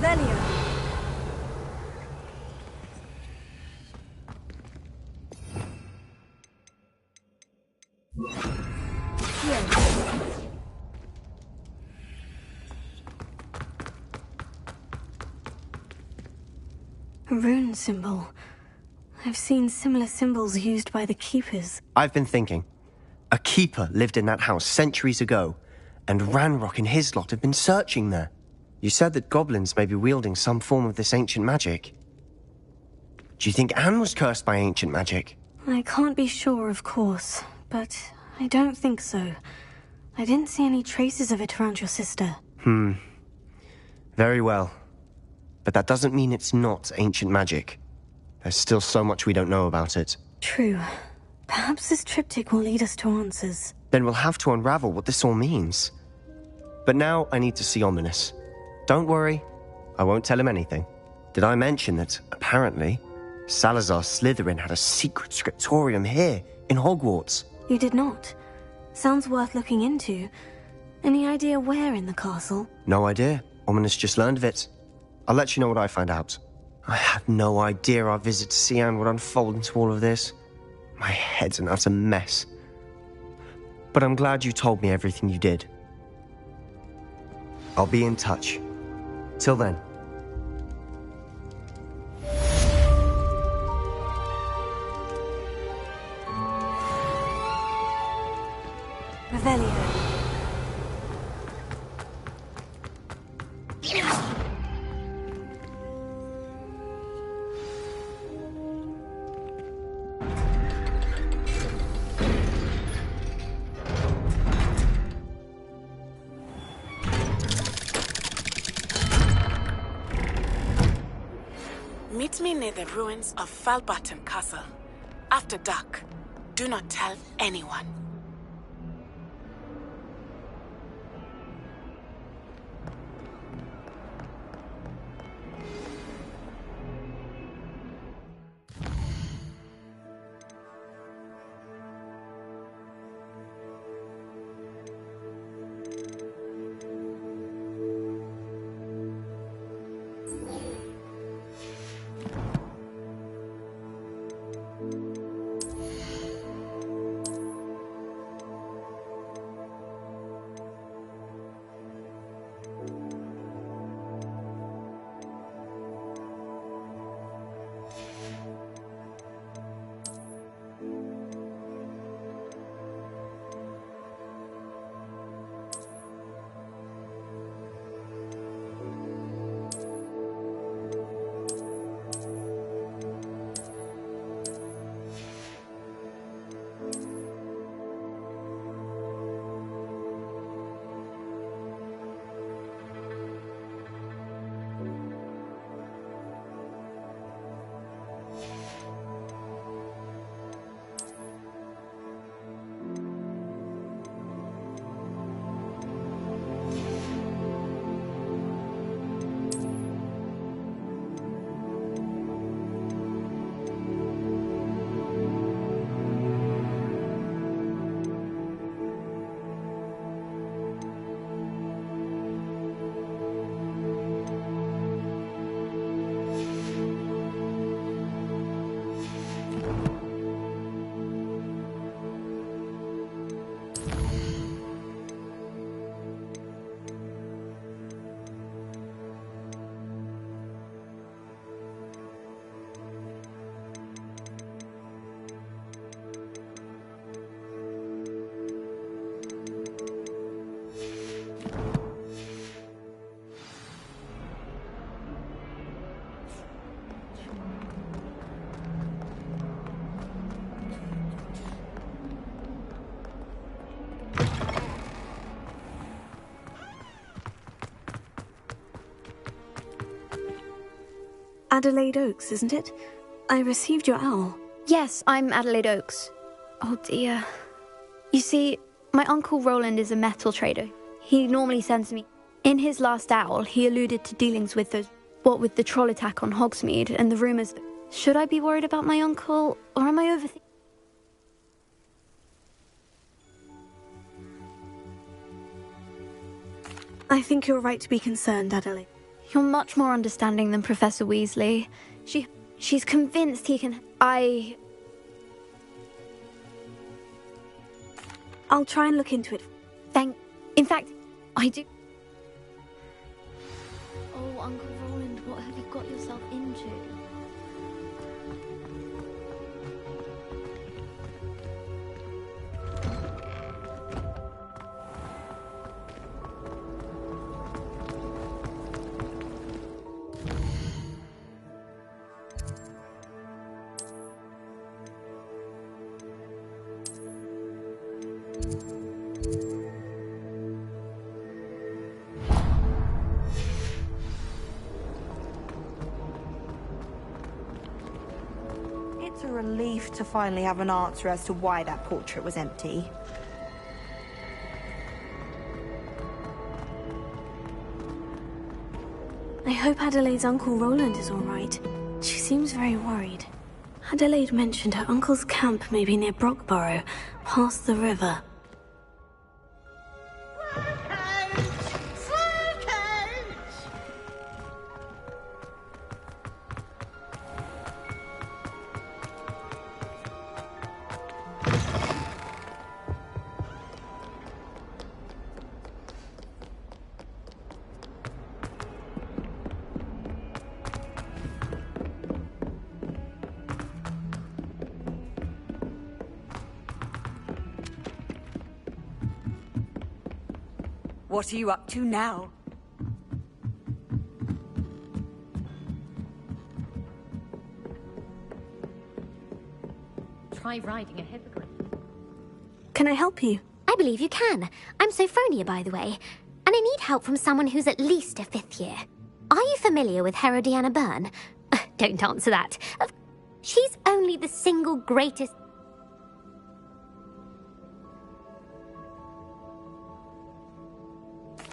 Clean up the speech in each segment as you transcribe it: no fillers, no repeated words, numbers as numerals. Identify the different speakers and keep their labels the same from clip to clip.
Speaker 1: Revelio.
Speaker 2: A rune symbol. I've seen similar symbols used by the Keepers.
Speaker 3: I've been thinking. A Keeper lived in that house centuries ago, and Ranrock and his lot have been searching there. You said that goblins may be wielding some form of this ancient magic. Do you think Anne was cursed by ancient magic?
Speaker 2: I can't be sure, of course, but I don't think so. I didn't see any traces of it around your sister.
Speaker 3: Very well. But that doesn't mean it's not ancient magic. There's still so much we don't know about it.
Speaker 2: True. Perhaps this triptych will lead us to answers.
Speaker 3: Then we'll have to unravel what this all means. But now I need to see Ominous. Don't worry, I won't tell him anything. Did I mention that, apparently, Salazar Slytherin had a secret scriptorium here, in Hogwarts?
Speaker 2: You did not. Sounds worth looking into. Any idea where in the castle?
Speaker 3: No idea. Ominous just learned of it. I'll let you know what I find out. I had no idea our visit to Cian would unfold into all of this. My head's an utter mess. But I'm glad you told me everything you did. I'll be in touch. Till then.
Speaker 2: Revelio.
Speaker 4: Meet me near the ruins of Falbottom Castle. After dark. Do not tell anyone.
Speaker 2: Adelaide Oaks, isn't it? I received your owl.
Speaker 5: Yes, I'm Adelaide Oaks. Oh dear. You see, my uncle Roland is a metal trader. He normally sends me. In his last owl, he alluded to dealings with with the troll attack on Hogsmeade and the rumours. Should I be worried about my uncle, or am I overthinking?
Speaker 2: I think you're right to be concerned, Adelaide.
Speaker 5: You're much more understanding than Professor Weasley. She's convinced he can...
Speaker 2: I'll try and look into it.
Speaker 5: In fact, I do... Oh, Uncle Roland, what have you got yourself into?
Speaker 1: It's a relief to finally have an answer as to why that portrait was empty.
Speaker 2: I hope Adelaide's Uncle Roland is all right. She seems very worried. Adelaide mentioned her uncle's camp may be near Brockborough, past the river.
Speaker 1: What are you up to now?
Speaker 6: Try riding a hippogriff.
Speaker 2: Can I help you?
Speaker 6: I believe you can. I'm Sophronia, by the way, and I need help from someone who's at least a 5th year. Are you familiar with Herodiana Byrne? Don't answer that. She's only the single greatest...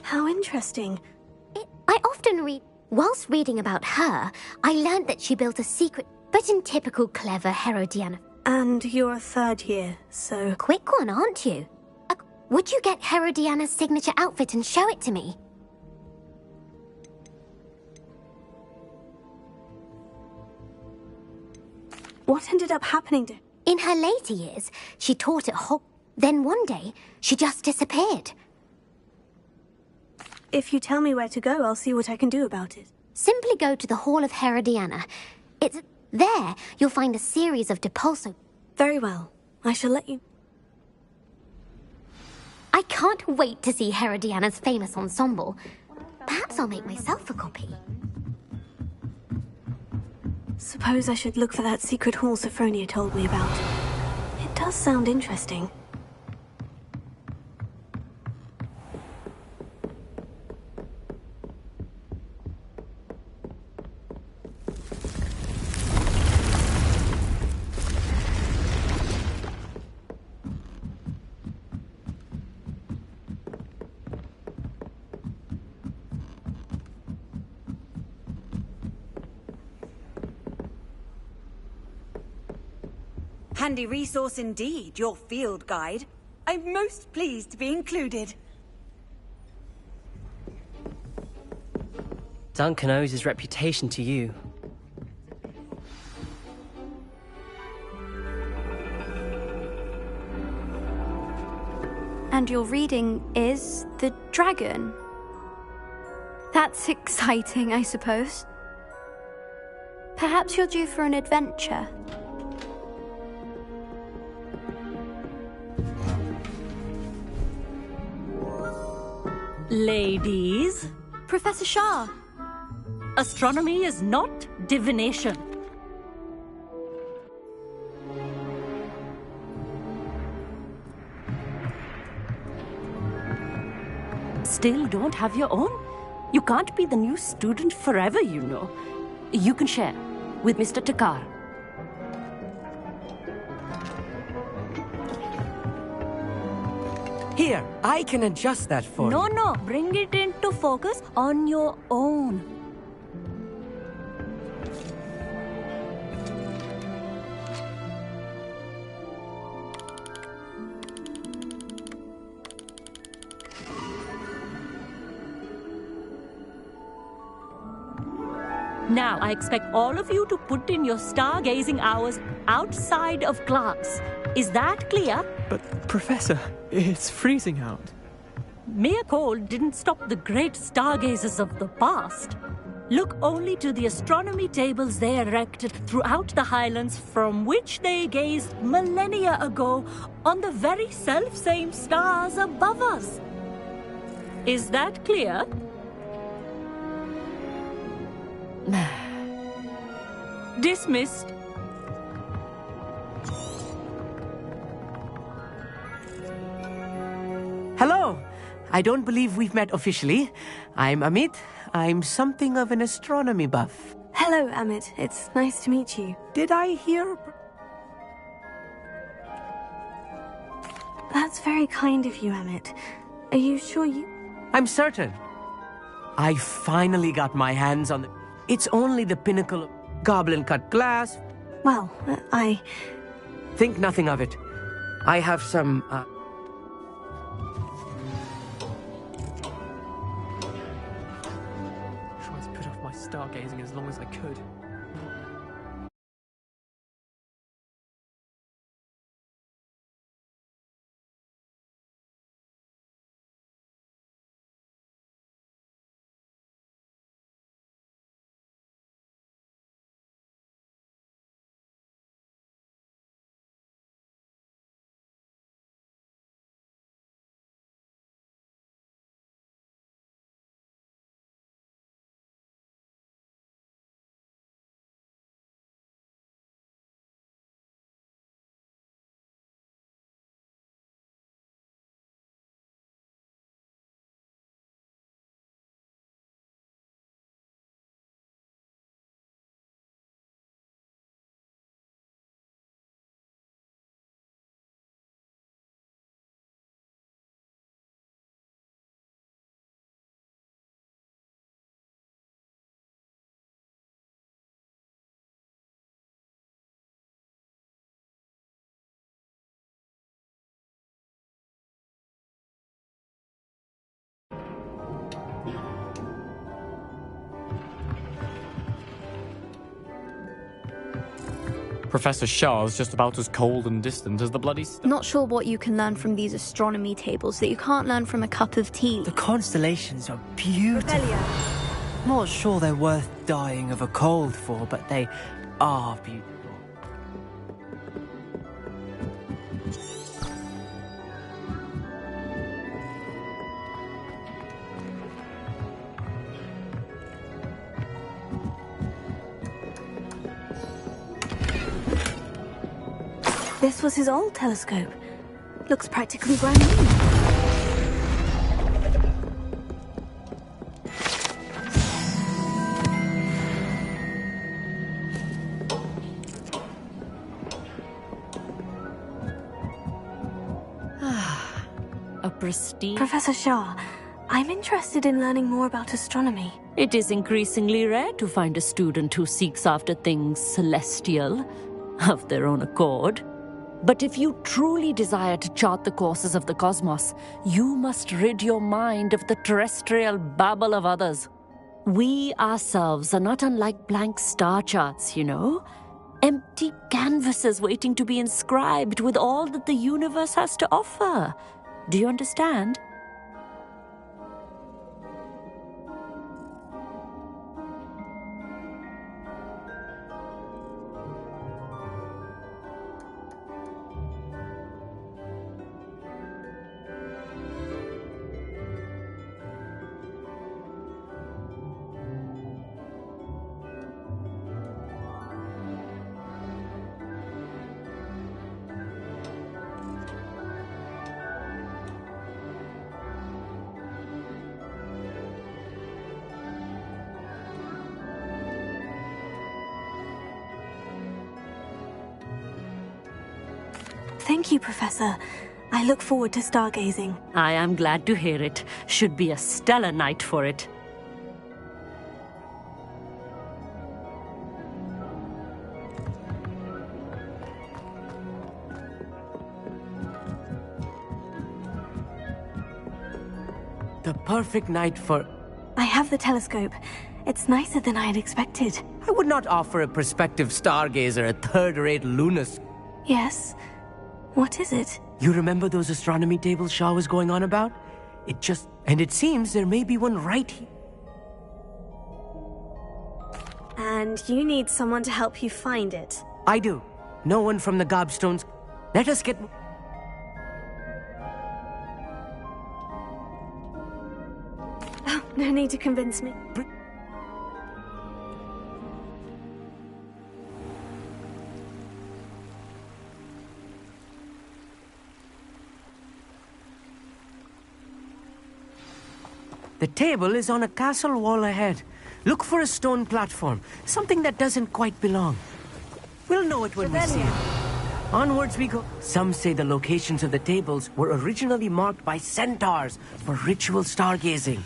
Speaker 2: How interesting.
Speaker 6: I often read... Whilst reading about her, I learned that she built a secret, but in typical clever Herodiana...
Speaker 2: And you're a 3rd year, so...
Speaker 6: Quick one, aren't you? Would you get Herodiana's signature outfit and show it to me?
Speaker 2: What ended up happening to...
Speaker 6: In her later years, she taught at Hogwarts. Then one day, she just disappeared.
Speaker 2: If you tell me where to go, I'll see what I can do about it.
Speaker 6: Simply go to the Hall of Herodiana. It's... There, you'll find a series of depulso...
Speaker 2: Very well. I shall let you...
Speaker 6: I can't wait to see Herodiana's famous ensemble. Perhaps I'll make myself a copy.
Speaker 2: Suppose I should look for that secret hall Sophronia told me about. It does sound interesting.
Speaker 1: Handy resource indeed, your field guide. I'm most pleased to be included.
Speaker 7: Duncan owes his reputation to you.
Speaker 5: And your reading is The Dragon. That's exciting, I suppose. Perhaps you're due for an adventure.
Speaker 8: Ladies,
Speaker 5: Professor Shah!
Speaker 8: astronomy is not divination. Still don't have your own? You can't be the new student forever, you know. You can share with Mr. Takar.
Speaker 9: Here, I can adjust that for you.
Speaker 8: No, bring it into focus on your own. Now, I expect all of you to put in your stargazing hours outside of class. Is that clear?
Speaker 10: But, Professor, it's freezing out.
Speaker 8: Mere cold didn't stop the great stargazers of the past. Look only to the astronomy tables they erected throughout the Highlands, from which they gazed millennia ago on the very self-same stars above us. Is that clear? Dismissed.
Speaker 9: Hello. I don't believe we've met officially. I'm Amit. I'm something of an astronomy buff.
Speaker 2: Hello, Amit. It's nice to meet you.
Speaker 9: Did I hear...
Speaker 2: That's very kind of you, Amit. Are you sure you...
Speaker 9: I'm certain. I finally got my hands on the... It's only the pinnacle of goblin-cut glass.
Speaker 2: Well, I...
Speaker 9: Think nothing of it. I have some,
Speaker 10: Tried to put off my stargazing as long as I could.
Speaker 11: Professor Shah's just about as cold and distant as the bloody
Speaker 5: Not sure what you can learn from these astronomy tables that you can't learn from a cup of tea.
Speaker 7: The constellations are beautiful. Not sure they're worth dying of a cold for, but they are beautiful.
Speaker 2: This was his old telescope. Looks practically brand new.
Speaker 8: A pristine...
Speaker 2: Professor Shah, I'm interested in learning more about astronomy.
Speaker 8: It is increasingly rare to find a student who seeks after things celestial, of their own accord. But if you truly desire to chart the courses of the cosmos, you must rid your mind of the terrestrial babble of others. We ourselves are not unlike blank star charts, you know? Empty canvases waiting to be inscribed with all that the universe has to offer. Do you understand?
Speaker 2: Thank you, Professor. I look forward to stargazing.
Speaker 8: I am glad to hear it. Should be a stellar night for it.
Speaker 9: The perfect night for...
Speaker 2: I have the telescope. It's nicer than I had expected.
Speaker 9: I would not offer a prospective stargazer a third-rate lunacy.
Speaker 2: Yes? What is it?
Speaker 9: You remember those astronomy tables Shaw was going on about? And it seems there may be one right here.
Speaker 2: And you need someone to help you find it.
Speaker 9: I do. No one from the Gobstones. Let us get...
Speaker 2: Oh, no need to convince me.
Speaker 9: The table is on a castle wall ahead. Look for a stone platform, something that doesn't quite belong. We'll know it when we see it. Onwards we go. Some say the locations of the tables were originally marked by centaurs for ritual stargazing.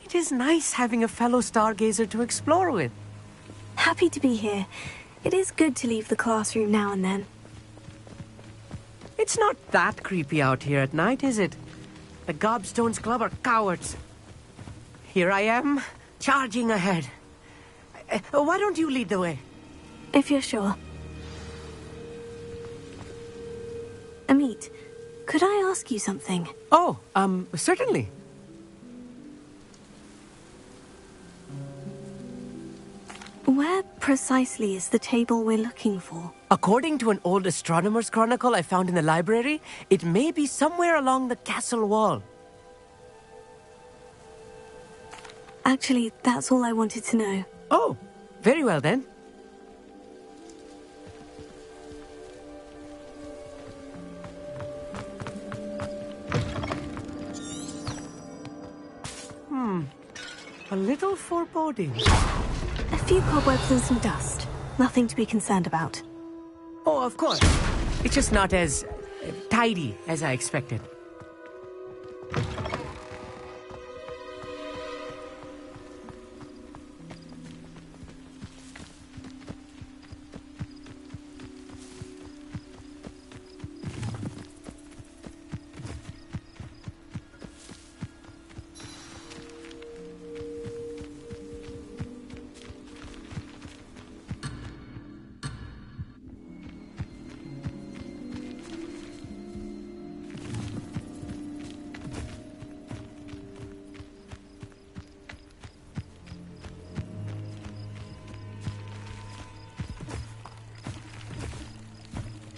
Speaker 9: It is nice having a fellow stargazer to explore with.
Speaker 2: Happy to be here. It is good to leave the classroom now and then.
Speaker 9: It's not that creepy out here at night, is it? The Gobstones Club are cowards. Here I am, charging ahead. Why don't you lead the way?
Speaker 2: If you're sure. Amit, could I ask you something?
Speaker 9: Oh, certainly.
Speaker 2: Where precisely is the table we're looking for?
Speaker 9: According to an old astronomer's chronicle I found in the library, it may be somewhere along the castle wall.
Speaker 2: Actually, that's all I wanted to know.
Speaker 9: Oh, very well then. A little foreboding.
Speaker 2: A few cobwebs and some dust. Nothing to be concerned about.
Speaker 9: Oh, of course. It's just not as tidy as I expected.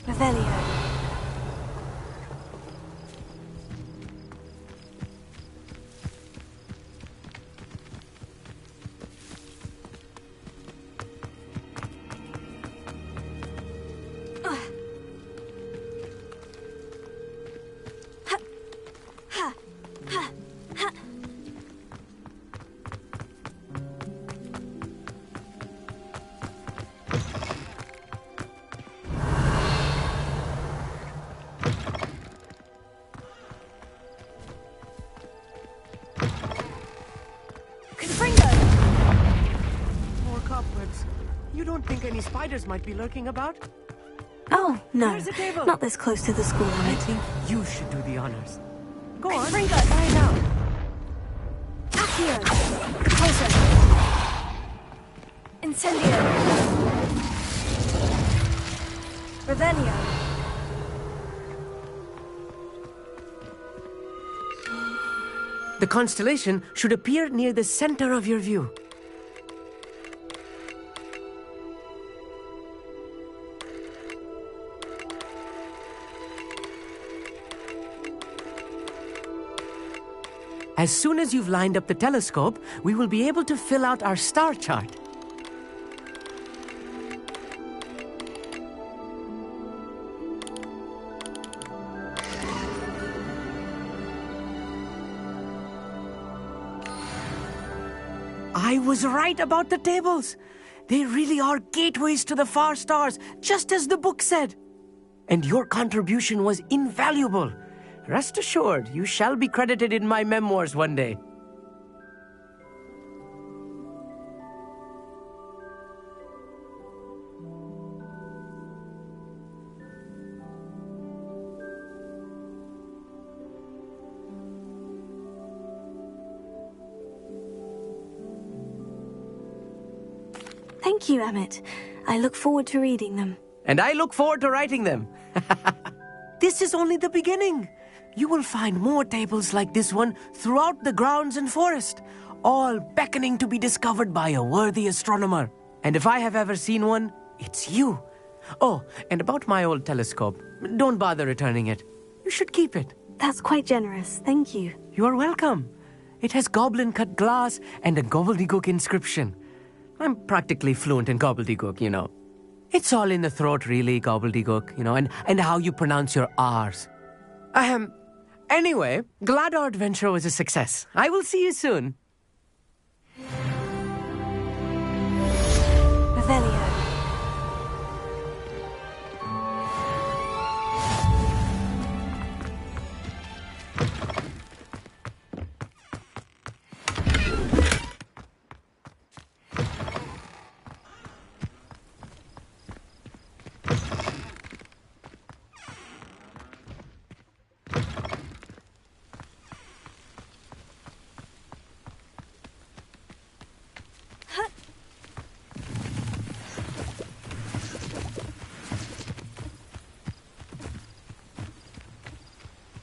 Speaker 2: Revelio.
Speaker 9: More cobwebs. You don't think any spiders might be lurking about?
Speaker 2: Oh, no.
Speaker 9: There's a table.
Speaker 2: Not this close to the school
Speaker 9: I
Speaker 2: limit.
Speaker 9: think you should do the honors. Go on, find out.
Speaker 2: Accio! Repulsor! Incendio! Revelio!
Speaker 9: The constellation should appear near the center of your view. As soon as you've lined up the telescope, we will be able to fill out our star chart. I was right about the tables. They really are gateways to the far stars, just as the book said. And your contribution was invaluable. Rest assured, you shall be credited in my memoirs one day.
Speaker 2: Thank you, Emmett. I look forward to reading them.
Speaker 9: And I look forward to writing them. This is only the beginning. You will find more tables like this one throughout the grounds and forest, all beckoning to be discovered by a worthy astronomer. And if I have ever seen one, it's you. Oh, and about my old telescope, don't bother returning it. You should keep it.
Speaker 2: That's quite generous, thank you.
Speaker 9: You are welcome. It has goblin-cut glass and a gobbledygook inscription. I'm practically fluent in gobbledygook, you know. It's all in the throat, really, gobbledygook, you know, and how you pronounce your R's. Anyway, glad our adventure was a success. I will see you soon.
Speaker 2: Revelio.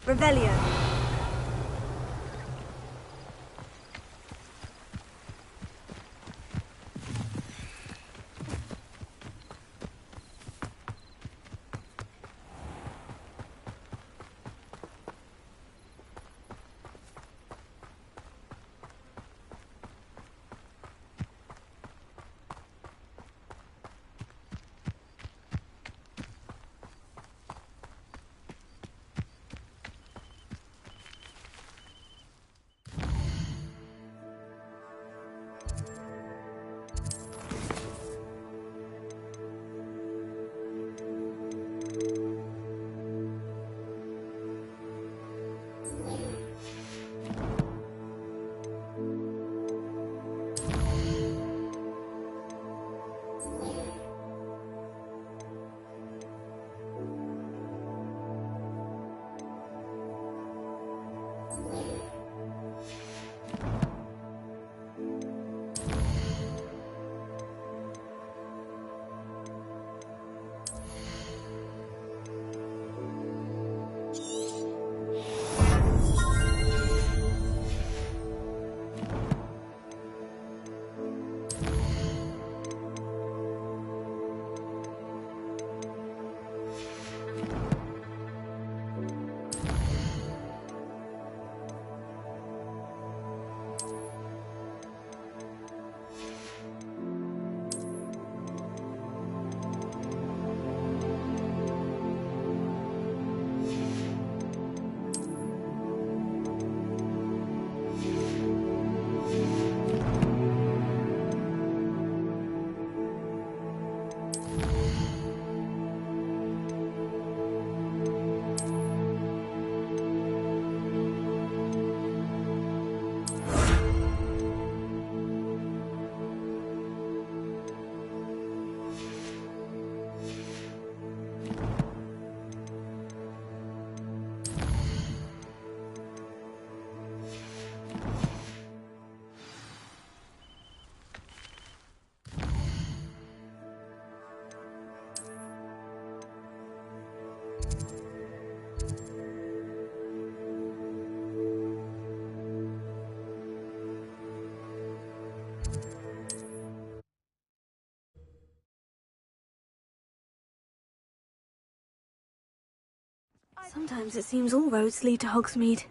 Speaker 2: Revelio. Sometimes it seems all roads lead to Hogsmeade.